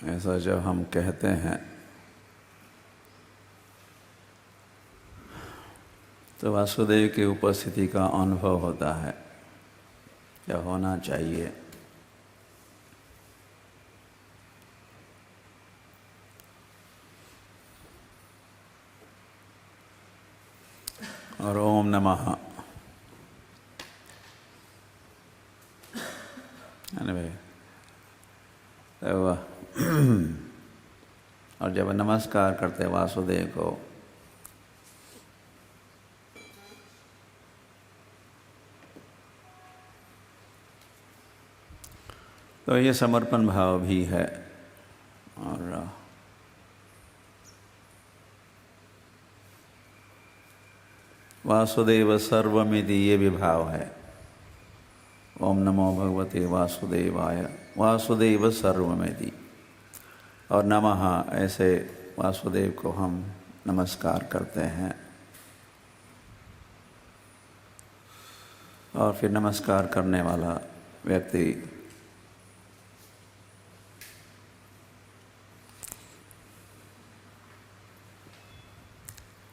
ऐसा जब हम कहते हैं तो वासुदेव की उपस्थिति का अनुभव होता है, या होना चाहिए। और ओम नमः और जब नमस्कार करते वासुदेव को तो ये समर्पण भाव भी है। और वासुदेव सर्वमिति ये भी भाव है। ओम नमो भगवते वासुदेवाय, वासुदेव सर्वमिति। और नमः, ऐसे वासुदेव को हम नमस्कार करते हैं। और फिर नमस्कार करने वाला व्यक्ति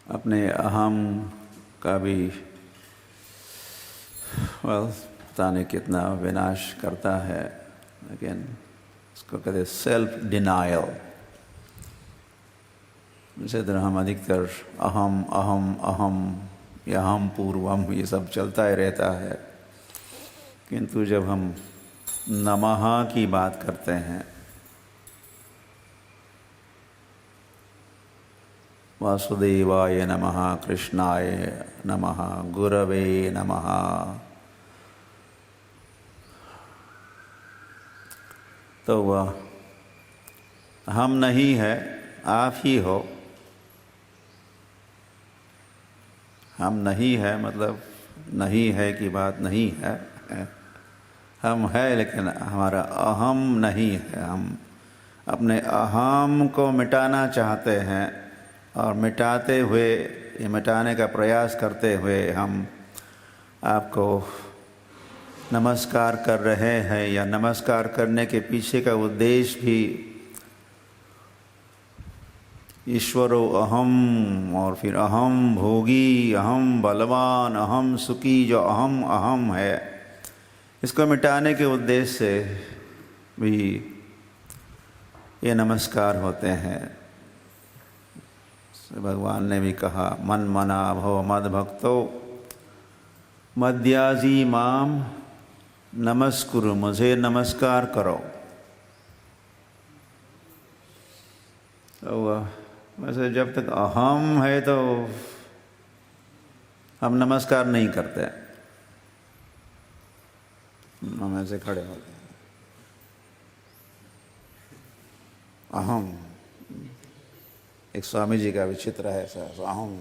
अपने अहम का भी पता नहीं कितना विनाश करता है, लेकिन इसको कहते हैं सेल्फ डिनायल। इसी तरह हम अधिकतर अहम अहम अहम या हम पूर्वम ये सब चलता ही रहता है, किंतु जब हम नमः की बात करते हैं, वासुदेवाय नमः, कृष्णाय नमः, गुरवे नमः, तो वह हम नहीं है, आप ही हो। हम नहीं है मतलब नहीं है की बात नहीं है, हम है लेकिन हमारा अहम नहीं है। हम अपने अहम को मिटाना चाहते हैं और मिटाते हुए, ये मिटाने का प्रयास करते हुए हम आपको नमस्कार कर रहे हैं। या नमस्कार करने के पीछे का उद्देश्य भी ईश्वरो अहम, और फिर अहम भोगी, अहम बलवान, अहम सुखी, जो अहम अहम है, इसको मिटाने के उद्देश्य से भी ये नमस्कार होते हैं। भगवान ने भी कहा, मन मना भव मद भक्तो मद्याजी माम नमस्कुरु, मुझे नमस्कार करो। तो वैसे जब तक अहम है तो हम नमस्कार नहीं करते, हम ऐसे खड़े होते हैं। अहम, एक स्वामी जी का विचित्र है ऐसा, अहम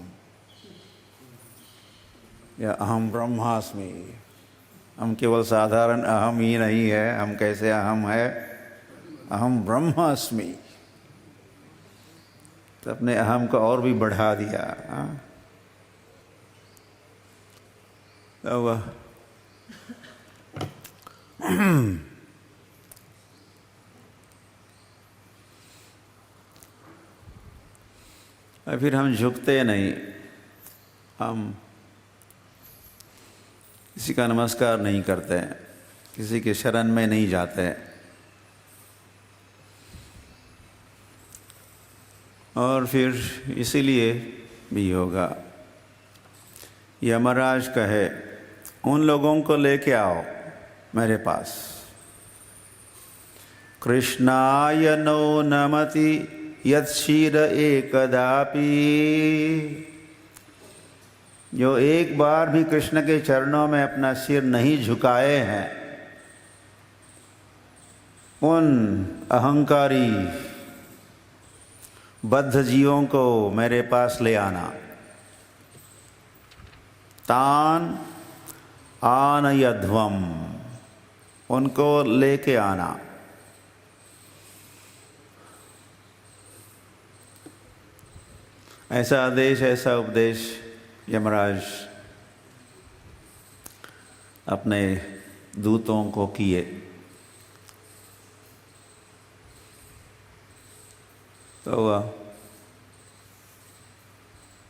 या अहम ब्रह्मास्मि। हम केवल साधारण अहम ही नहीं है, हम कैसे अहम है, अहम ब्रह्मास्मि। तो अपने अहम को और भी बढ़ा दिया। तो वह फिर हम झुकते नहीं, हम किसी का नमस्कार नहीं करते, किसी के शरण में नहीं जाते। और फिर इसीलिए भी होगा, यमराज कहे उन लोगों को लेके आओ मेरे पास। कृष्णाय नो नमति यत्शीर एकदापि, जो एक बार भी कृष्ण के चरणों में अपना सिर नहीं झुकाए हैं, उन अहंकारी बद्ध जीवों को मेरे पास ले आना। तान आनयध्वम, उनको लेके आना। ऐसा आदेश, ऐसा उपदेश यमराज अपने दूतों को किए। तो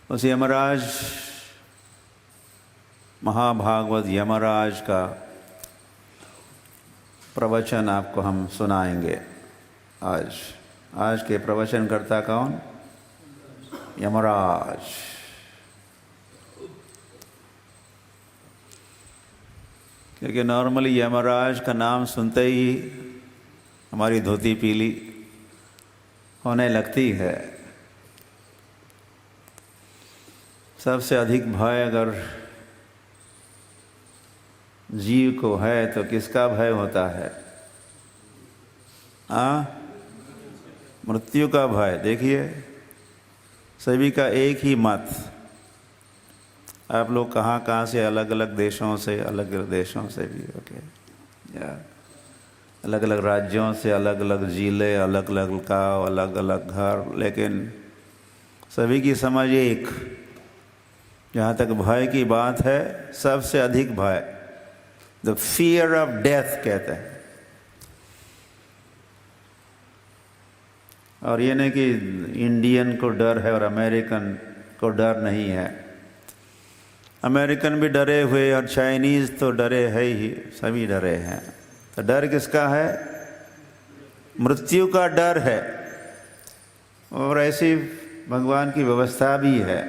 उस यमराज, महाभागवत यमराज का प्रवचन आपको हम सुनाएंगे आज। आज के प्रवचन करता कौन? यमराज। क्योंकि नॉर्मली यमराज का नाम सुनते ही हमारी धोती पीली होने लगती है। सबसे अधिक भय अगर जीव को है तो किसका भय होता है? मृत्यु का भय। देखिए, सभी का एक ही मत। आप लोग कहाँ से, अलग अलग देशों से, अलग अलग देशों से भी ओके, या अलग अलग राज्यों से, अलग अलग जिले, अलग अलग गाँव, अलग अलग घर, लेकिन सभी की समझ एक। जहाँ तक भय की बात है, सबसे अधिक भय द फियर ऑफ डेथ कहते हैं। और ये नहीं कि इंडियन को डर है और अमेरिकन को डर नहीं है। अमेरिकन भी डरे हुए और चाइनीज़ तो डरे है ही, सभी डरे हैं। तो डर किसका है? मृत्यु का डर है। और ऐसी भगवान की व्यवस्था भी है।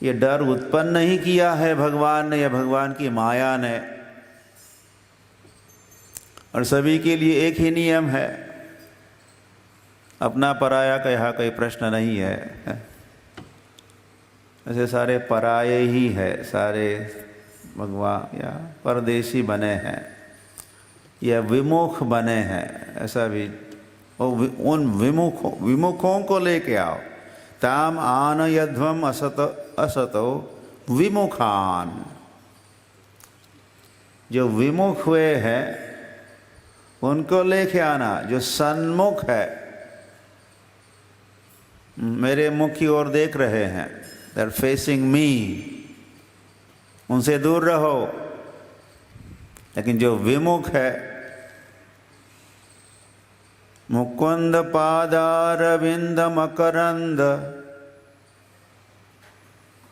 ये डर उत्पन्न नहीं किया है भगवान ने या भगवान की माया ने। और सभी के लिए एक ही नियम है, अपना पराया का यहाँ कोई प्रश्न नहीं है। ऐसे सारे पराये ही है, सारे भगवान या परदेशी बने हैं या विमुख बने हैं। ऐसा भी उन विमुखों को लेके आओ। ताम आन यध्वम असतो विमुखान। जो विमुख हुए हैं उनको लेके आना। जो सन्मुख है, मेरे मुख की ओर देख रहे हैं, दे आर फेसिंग मी, उनसे दूर रहो। लेकिन जो विमुख है, मुकुंद पादारविंद मकरंद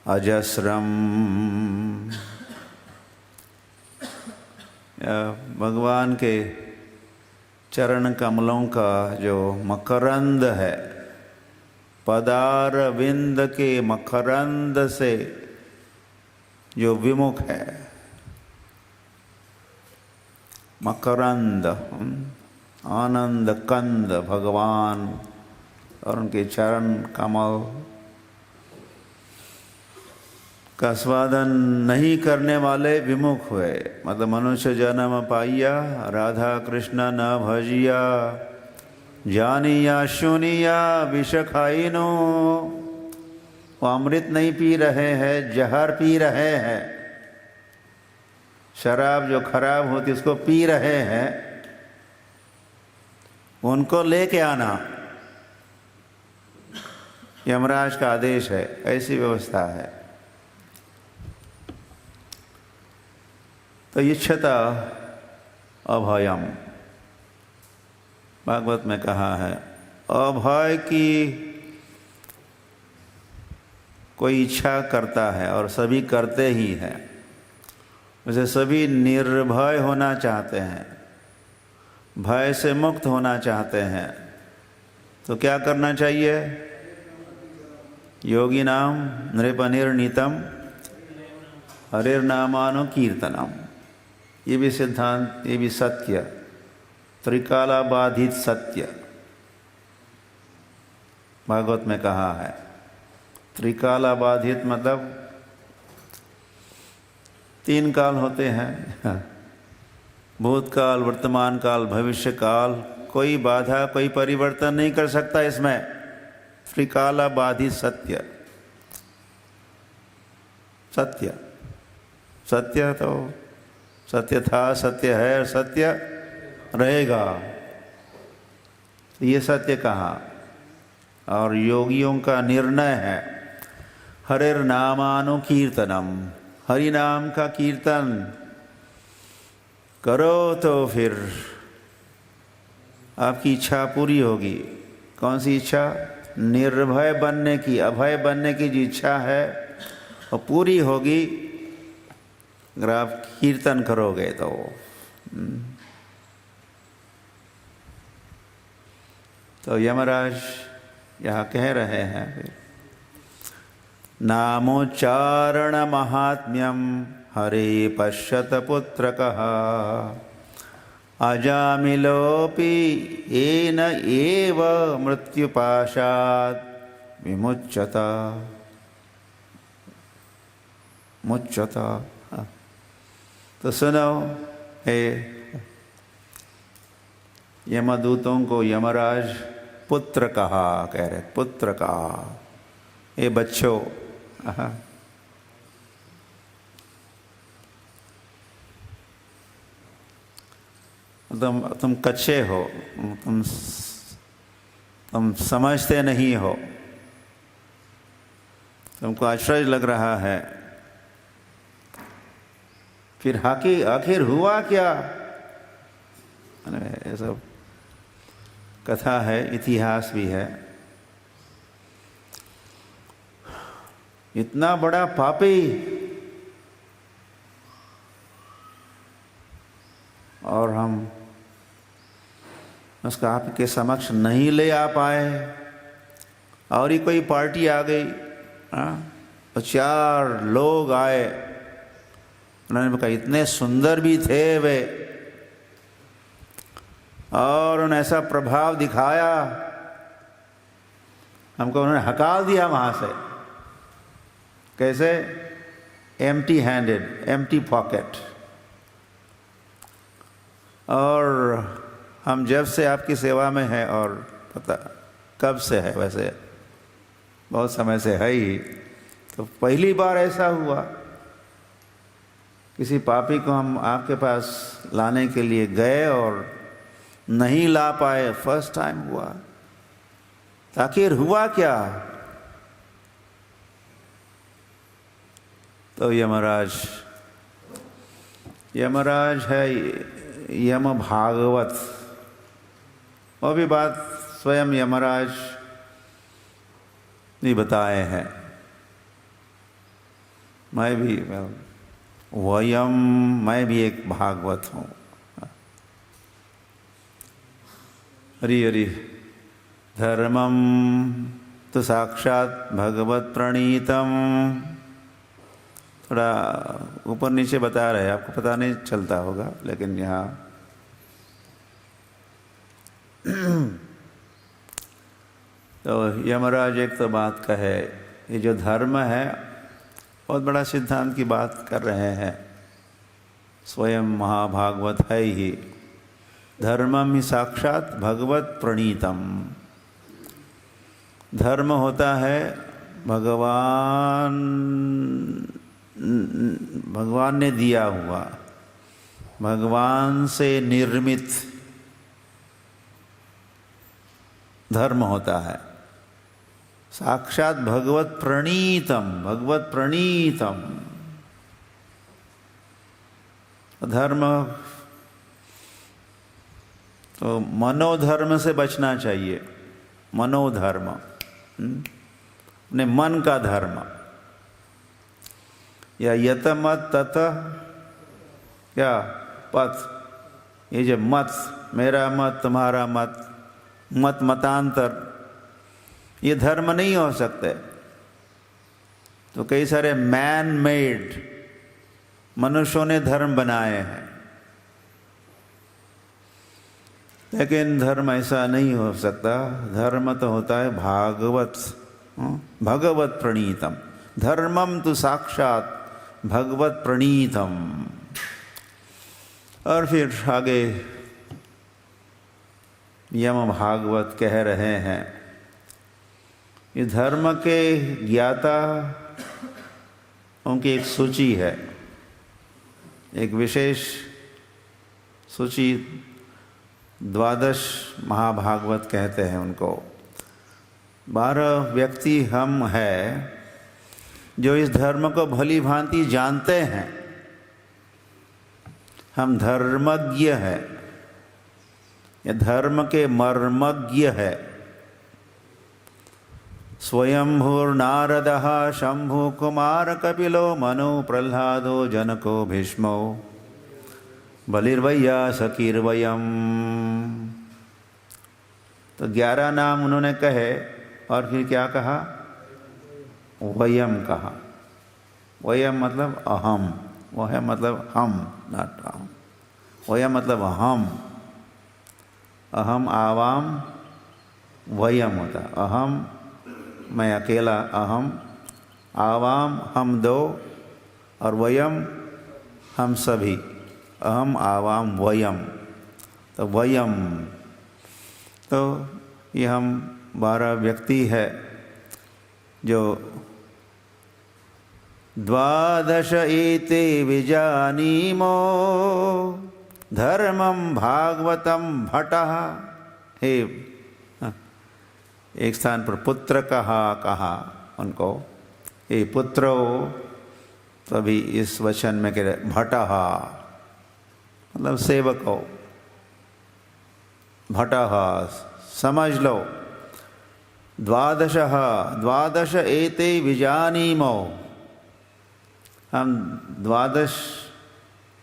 अजस्रम। भगवान के चरण कमलों का जो मकरंद है, पदारविंद के मकरंद से जो विमुख है, मकरंद, आनंद कंद भगवान और उनके चरण कमल का स्वादन नहीं करने वाले विमुख हुए। मतलब मनुष्य जन्म पाइया, राधा कृष्ण न भजिया, जानिया सुनिया विष खाइनो। वो अमृत नहीं पी रहे हैं, जहर पी रहे हैं। शराब जो खराब होती उसको पी रहे हैं, उनको लेके आना यमराज का आदेश है। ऐसी व्यवस्था है। तो इच्छता अभयम, भागवत में कहा है, अभय की कोई इच्छा करता है और सभी करते ही हैं। वैसे सभी निर्भय होना चाहते हैं, भय से मुक्त होना चाहते हैं। तो क्या करना चाहिए? योगी नाम नृपनिर्णीतम हरिर्नामानुकीर्तनम। ये भी सिद्धांत, ये भी सत्य, त्रिकालाबाधित सत्य भागवत में कहा है। त्रिकालाबाधित मतलब 3 काल होते हैं, भूतकाल, वर्तमान काल, भविष्य काल। कोई बाधा, कोई परिवर्तन नहीं कर सकता इसमें। त्रिकालाबाधित सत्य, सत्य, सत्य तो सत्य था, सत्य है और सत्य रहेगा। ये सत्य कहा। और योगियों का निर्णय है हरिर नामानुकीर्तनम, हरि नाम का कीर्तन करो तो फिर आपकी इच्छा पूरी होगी। कौन सी इच्छा? निर्भय बनने की, अभय बनने की जो इच्छा है वो पूरी होगी अगर आप कीर्तन करोगे तो। तो यमराज यहाँ कह रहे हैं फिर, नामोच्चारण महात्म्यम हरे पश्यत पुत्रकः अजामिलोऽपि येन एव मृत्युपाशात् विमुच्यत। तो सुनो हे यमदूतों को यमराज पुत्र कहा, कह रहे पुत्र कहा, ये बच्चों, तुम कच्चे हो, तुम समझते नहीं हो, तुमको आश्चर्य लग रहा है। फिर आखिर हुआ क्या? ये सब कथा है, इतिहास भी है। इतना बड़ा पापी और हम उसका आपके समक्ष नहीं ले आ पाए, और ही कोई पार्टी आ गई, तो 4 लोग आए, उन्होंने कहा इतने सुंदर भी थे वे, और उन्होंने ऐसा प्रभाव दिखाया, हमको उन्होंने हकाल दिया वहां से। कैसे? Empty handed, empty pocket. और हम जब से आपकी सेवा में हैं, और पता कब से है, वैसे बहुत समय से है ही, तो पहली बार ऐसा हुआ किसी पापी को हम आपके पास लाने के लिए गए और नहीं ला पाए, फर्स्ट टाइम हुआ। आखिर हुआ क्या? तो यमराज है यम भागवत, वो भी बात स्वयं यमराज ने बताए हैं। मैं भी एक भागवत हूँ। हरि हरि धर्मम तो साक्षात भगवत प्रणीतम। थोड़ा ऊपर नीचे बता रहे हैं, आपको पता नहीं चलता होगा, लेकिन यहाँ तो यमराज एक तो बात कहे, ये जो धर्म है बहुत बड़ा सिद्धांत की बात कर रहे हैं, स्वयं महाभागवत है ही। धर्मम ही साक्षात भगवत प्रणीतम। धर्म होता है भगवान ने दिया हुआ, भगवान से निर्मित धर्म होता है। साक्षात भगवत प्रणीतम, भगवत प्रणीतम धर्म। तो मनोधर्म से बचना चाहिए। मनोधर्म अपने मन का धर्म, या यत मत तत क्या पथ, ये जो मत, मेरा मत तुम्हारा मत, मत मतांतर, ये धर्म नहीं हो सकते। तो कई सारे मैन मेड, मनुष्यों ने धर्म बनाए हैं, लेकिन धर्म ऐसा नहीं हो सकता। धर्म तो होता है भागवत, भगवत प्रणीतम। धर्मम तो साक्षात भगवत प्रणीतम। और फिर आगे यम भागवत कह रहे हैं, ये धर्म के ज्ञाता उनकी एक सूची है, एक विशेष सूची, 12 महाभागवत कहते हैं उनको। 12 व्यक्ति हम हैं जो इस धर्म को भली भांति जानते हैं। हम धर्मज्ञ हैं, ये धर्म के मर्मज्ञ है। स्वयंभूर्नारदः शंभु कुमार कपिलो मनु प्रह्लादो जनको भीष्मो बलिर्वैया सकीर्वयम्। तो 11 नाम उन्होंने कहे और फिर क्या कहा? वयम कहा। वयम मतलब अहम, वो है मतलब हम, नॉट हम। वयम मतलब हम, अहम आवाम, वयम होता अहम मैं अकेला, अहम आवाम हम दो, और वयम हम सभी, अहम आवाम वयम। तो वयम, तो ये हम 12 व्यक्ति है जो 12 एते विजानीमो धर्मं भागवतं भटः। हे, एक स्थान पर पुत्र कहा उनको, हे पुत्रो, तभी इस वचन में कह रहे भटः मतलब सेवको, भटः समझ लो। 12 एते विजानीमो, हम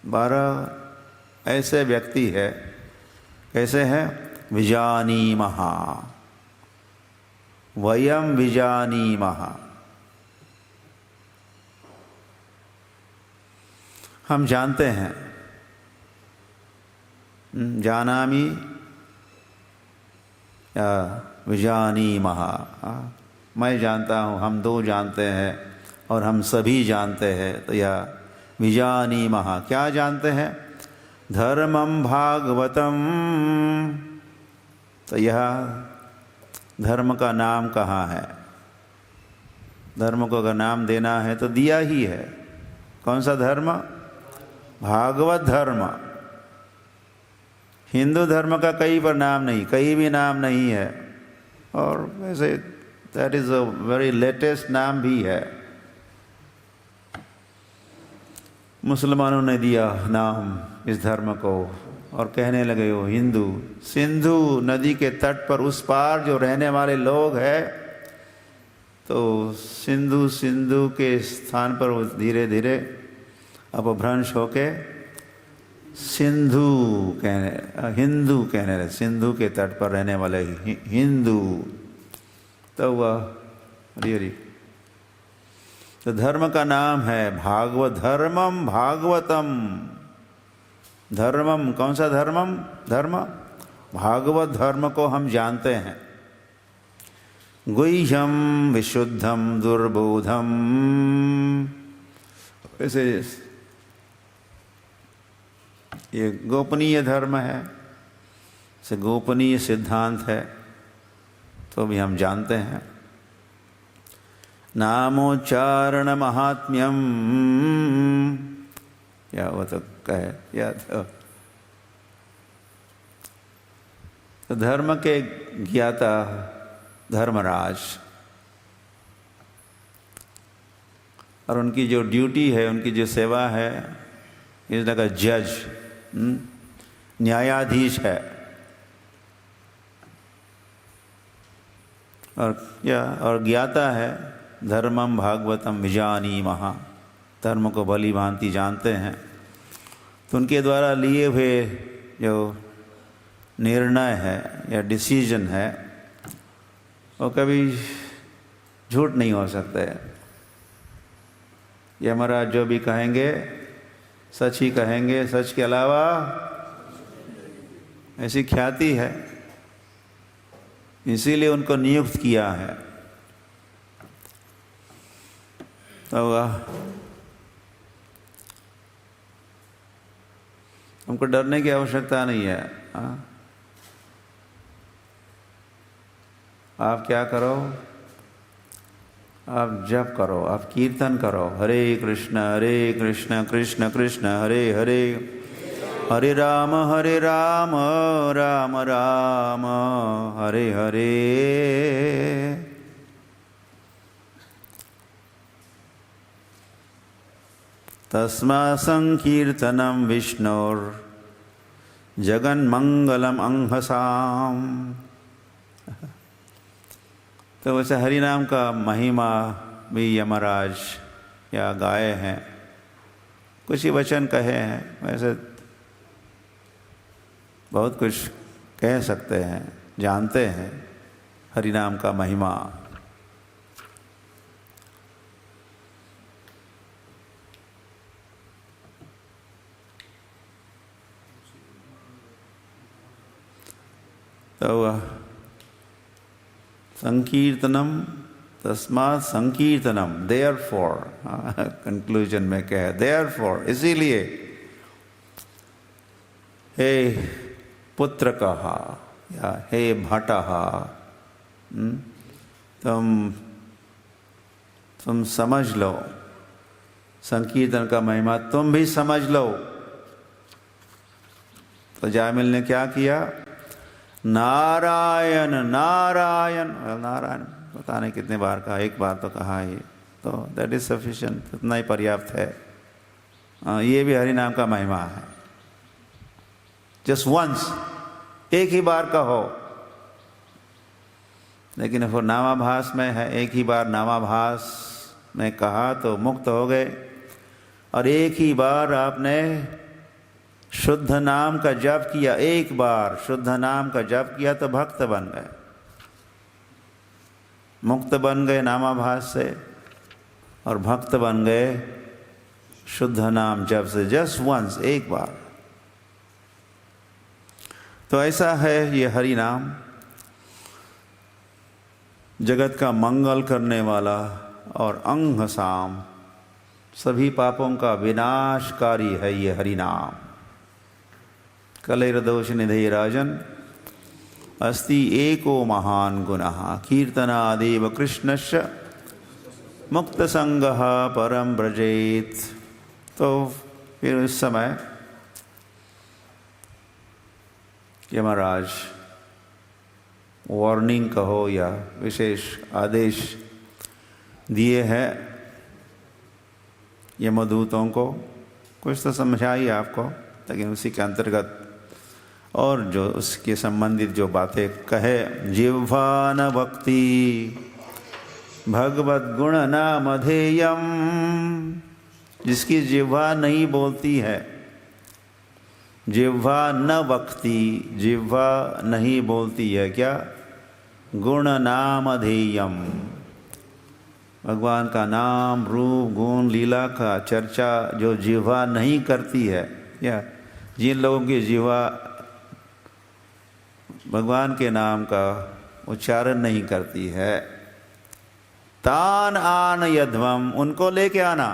12 ऐसे व्यक्ति है, कैसे हैं? विजानीमः, वयम विजानीमः, हम जानते हैं। जानामि या विजानीमः, मैं जानता हूँ, हम दो जानते हैं और हम सभी जानते हैं। तो यह विजानीमः, क्या जानते हैं? धर्मं भागवतम। तो यह धर्म का नाम कहाँ है? धर्म को अगर नाम देना है तो दिया ही है। कौन सा धर्म? भागवत धर्म। हिंदू धर्म का कहीं पर नाम नहीं, कहीं भी नाम नहीं है। और वैसे that is a very latest नाम भी है, मुसलमानों ने दिया नाम इस धर्म को, और कहने लगे वो हिंदू। सिंधु नदी के तट पर उस पार जो रहने वाले लोग हैं, तो सिंधु के स्थान पर वो धीरे धीरे अपभ्रंश होके हिंदू कहने लगे। सिंधु के तट पर रहने वाले हिंदू। तो वह हरी तो धर्म का नाम है भागवत, धर्मम भागवतम। धर्मम, कौन सा धर्मम? धर्म भागवत धर्म को हम जानते हैं। गुह्यम विशुद्धम दुर्बोधम, ऐसे ये गोपनीय धर्म है, से गोपनीय सिद्धांत है, तो भी हम जानते हैं। नामोच्चारण महात्म्यम, या वो तो कहे या तो धर्म के ज्ञाता धर्मराज, और उनकी जो ड्यूटी है, उनकी जो सेवा है, इस लाइक अ जज, न्यायाधीश है। और ज्ञाता है धर्मम भागवतम विजानीमः, धर्म को भली भांति जानते हैं। तो उनके द्वारा लिए हुए जो निर्णय है या डिसीजन है, वो कभी झूठ नहीं हो सकते। यमराज जो भी कहेंगे सच ही कहेंगे, सच के अलावा, ऐसी ख्याति है, इसीलिए उनको नियुक्त किया है। तो हमको डरने की आवश्यकता नहीं है। आप क्या करो? आप जप करो, आप कीर्तन करो, हरे कृष्ण कृष्ण कृष्ण हरे हरे, हरे राम राम राम हरे हरे। तस्मा संकीर्तनम विष्णोर जगन्मंगलम अंहसाम। तो वैसे हरि नाम का महिमा भी यमराज या गाए हैं, कुछ ही वचन कहे हैं, वैसे बहुत कुछ कह सकते हैं, जानते हैं हरि नाम का महिमा। तो संकीर्तनम तस्मात् संकीर्तनम, देयर फॉर, कंक्लूजन में कहे देयर फॉर, इसीलिए हे पुत्र कहा या हे भटहा, तुम समझ लो संकीर्तन का महिमा, तुम भी समझ लो। तो जामिल ने क्या किया? नारायण नारायण, नारायण पता नहीं कितने बार कहा, एक बार तो कहा ही, तो दैट इज सफिशिएंट, इतना ही पर्याप्त है। ये भी हरि नाम का महिमा है। जस्ट वंस, एक ही बार कहो। लेकिन फिर नामाभास में है, एक ही बार नामाभास में कहा तो मुक्त हो गए, और एक ही बार आपने शुद्ध नाम का जप किया, एक बार शुद्ध नाम का जप किया तो भक्त बन गए, मुक्त बन गए नामाभास से, और भक्त बन गए शुद्ध नाम जप से। जस्ट वंस, एक बार। तो ऐसा है ये हरि नाम, जगत का मंगल करने वाला और अंग साम, सभी पापों का विनाशकारी है ये हरि नाम। कलेरदोष निधे राजन अस्ति एको महान गुणः, कीर्तनादेव कृष्णस्य मुक्त संगः परम ब्रजेत। तो फिर उस समय यमराज वार्निंग कहो या विशेष आदेश दिए हैं यमदूतों को, कुछ तो समझाइए आपको, लेकिन उसी के अंतर्गत और जो उसके संबंधित जो बातें कहे। जिह्वा न भक्ति भगवत गुण नामधेयम, जिसकी जिह्वा नहीं बोलती है, जिह्वा न वक्ति, जिह्वा नहीं बोलती है क्या? गुण नामधेयम, भगवान का नाम रूप गुण लीला का चर्चा जो जिह्वा नहीं करती है, या जिन लोगों की जिह्वा भगवान के नाम का उच्चारण नहीं करती है, तान आन यध्वम, उनको लेके आना।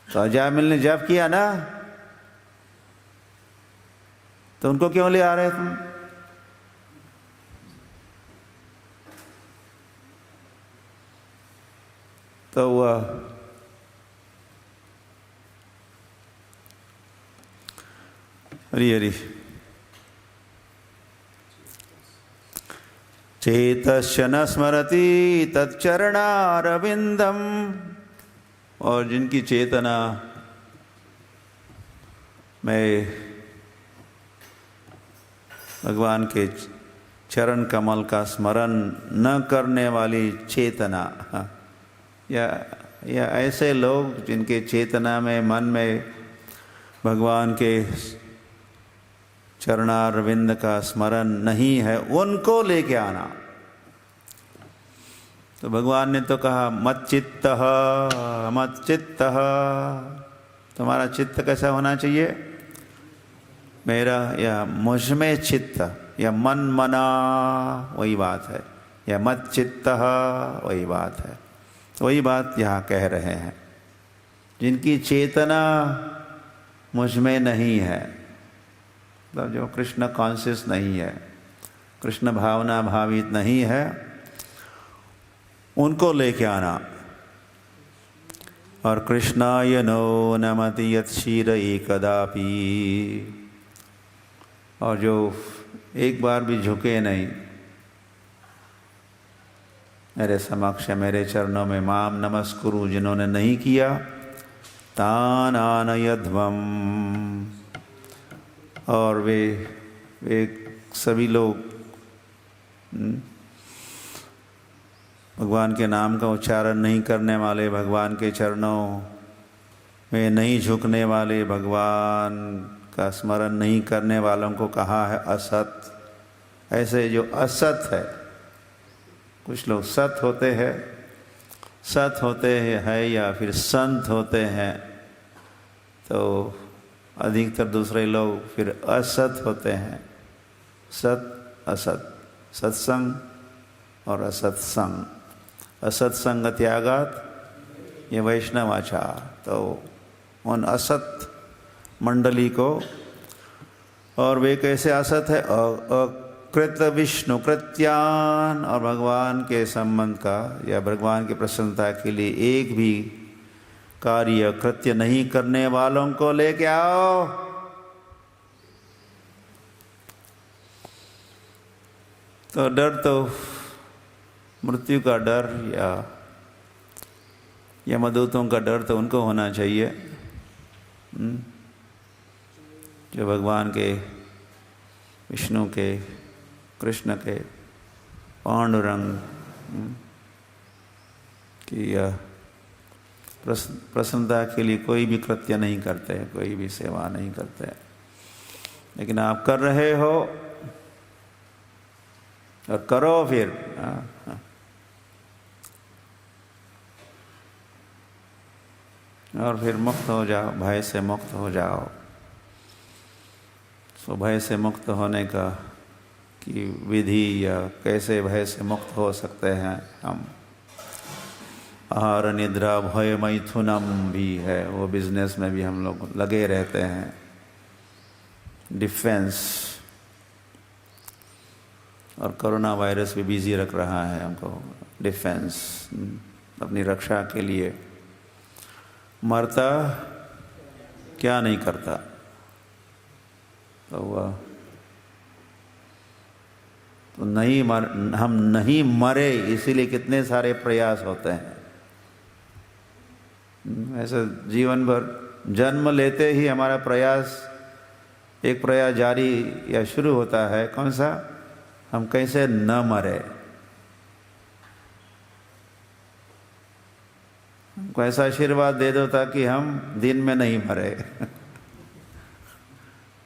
तो अजामिल ने जप किया ना, तो उनको क्यों ले आ रहे तुम? तो वह हरि हरि चेतस्य न स्मरति तच्चरणारविंदम, और जिनकी चेतना में भगवान के चरण कमल का स्मरण न करने वाली चेतना, या ऐसे लोग जिनके चेतना में मन में भगवान के चरणारविंद का स्मरण नहीं है, उनको लेके आना। तो भगवान ने तो कहा मत चित्तः, मत चित्तः, तुम्हारा चित्त कैसा होना चाहिए? मेरा या मुझ में चित्त, या मन मना, वही बात है, या मत चित्तः, वही बात है। वही बात यहाँ कह रहे हैं, जिनकी चेतना मुझ में नहीं है, मतलब जो कृष्ण कॉन्शियस नहीं है, कृष्ण भावना भावित नहीं है, उनको लेके आना। और कृष्णाय नो नमति यत्शीर एकदापि, और जो एक बार भी झुके नहीं मेरे समक्ष, मेरे चरणों में माम नमस्कुरु, जिन्होंने नहीं किया, तान आनयध्वम, और वे वे सभी लोग भगवान के नाम का उच्चारण नहीं करने वाले, भगवान के चरणों में नहीं झुकने वाले, भगवान का स्मरण नहीं करने वालों को कहा है असत। ऐसे जो असत है, कुछ लोग सत होते हैं, सत होते हैं या फिर संत होते हैं, तो अधिकतर दूसरे लोग फिर असत होते हैं। सत असत, सत्संग और असत्संग। असत्संग त्यागात ये वैष्णव आचार। तो उन असत मंडली को, और वे कैसे असत है, अकृत विष्णु कृत्यान, और भगवान के संबंध का या भगवान की प्रसन्नता के लिए एक भी कार्य कृत्य नहीं करने वालों को लेके आओ। तो डर तो मृत्यु का डर या यमदूतों का डर तो उनको होना चाहिए जो भगवान के, विष्णु के, कृष्ण के, पांडुरंग की प्रसन्नता के लिए कोई भी कृत्य नहीं करते, कोई भी सेवा नहीं करते। लेकिन आप कर रहे हो और करो फिर। और फिर मुक्त हो जाओ, भय से मुक्त हो जाओ। सो भय से मुक्त होने का की विधि या कैसे भय से मुक्त हो सकते हैं हम, आहार निद्रा भय मैथुनम भी है, वो बिजनेस में भी हम लोग लगे रहते हैं। डिफेंस, और कोरोना वायरस भी बिजी रख रहा है हमको। डिफेंस, अपनी रक्षा के लिए मरता क्या नहीं करता। तो वह तो नहीं हम नहीं मरे, इसीलिए कितने सारे प्रयास होते हैं। ऐसे जीवन भर जन्म लेते ही हमारा प्रयास, एक प्रयास जारी या शुरू होता है। कौन सा? हम कैसे न मरे, हमको ऐसा आशीर्वाद दे दो ताकि हम दिन में नहीं मरे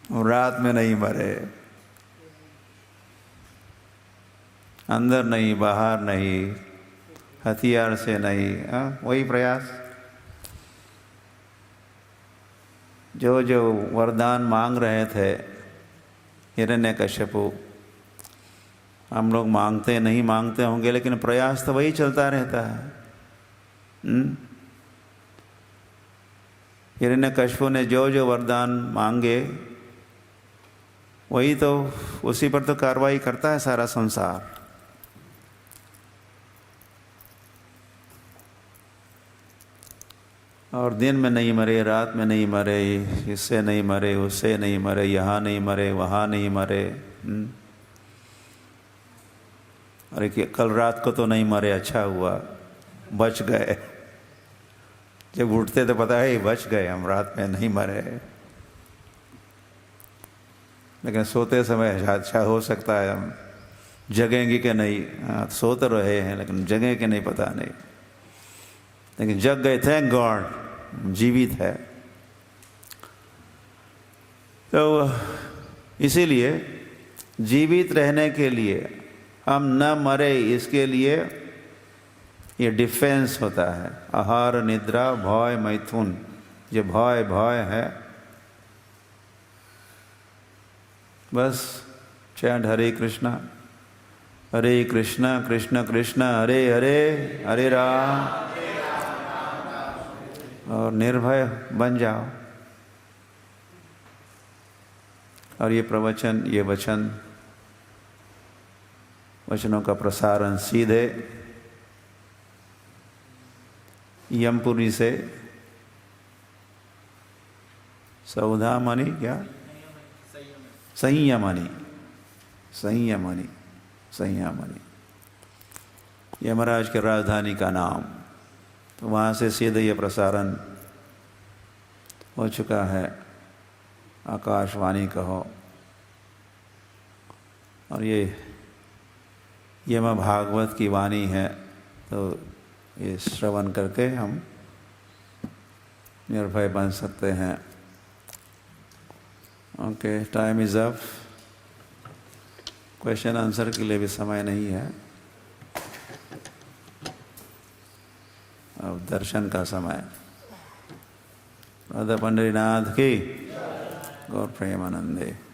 रात में नहीं मरे, अंदर नहीं बाहर नहीं, हथियार से नहीं। वही प्रयास। जो जो वरदान मांग रहे थे हिरण्यकश्यपु, हम लोग मांगते नहीं मांगते होंगे, लेकिन प्रयास तो वही चलता रहता है। हिरण्यकश्यपु ने जो जो वरदान मांगे, वही तो, उसी पर तो कार्रवाई करता है सारा संसार। और दिन में नहीं मरे, रात में नहीं मरे, इससे नहीं मरे, उससे नहीं मरे, यहाँ नहीं मरे, वहाँ नहीं मरे। अरे कल रात को तो नहीं मरे, अच्छा हुआ बच गए। जब उठते तो पता है बच गए, हम रात में नहीं मरे। लेकिन सोते समय अच्छा हो सकता है हम जगेंगे कि नहीं। हाँ, सो तो रहे हैं लेकिन जगें कि नहीं पता नहीं, लेकिन जग गए, थैंक गॉड, जीवित है। तो इसीलिए जीवित रहने के लिए, हम न मरे इसके लिए ये डिफेंस होता है। आहार निद्रा भय मैथुन। जो भय भय है, बस चैंट हरे कृष्णा कृष्ण कृष्ण हरे हरे, हरे राम, और निर्भय बन जाओ। और ये प्रवचन, ये वचनों का प्रसारण सीधे यमपुरी से सौधामणि, क्या संयमणि यमराज के राजधानी का नाम। तो वहाँ से सीधे ये प्रसारण हो चुका है। आकाशवाणी कहो और ये माँ भागवत की वाणी है, तो ये श्रवण करके हम निर्भय बन सकते हैं। Okay, time is up. Question answer के लिए भी समय नहीं है, अब दर्शन का समय। राधा पंडरीनाथ की गौर प्रेमानंदे।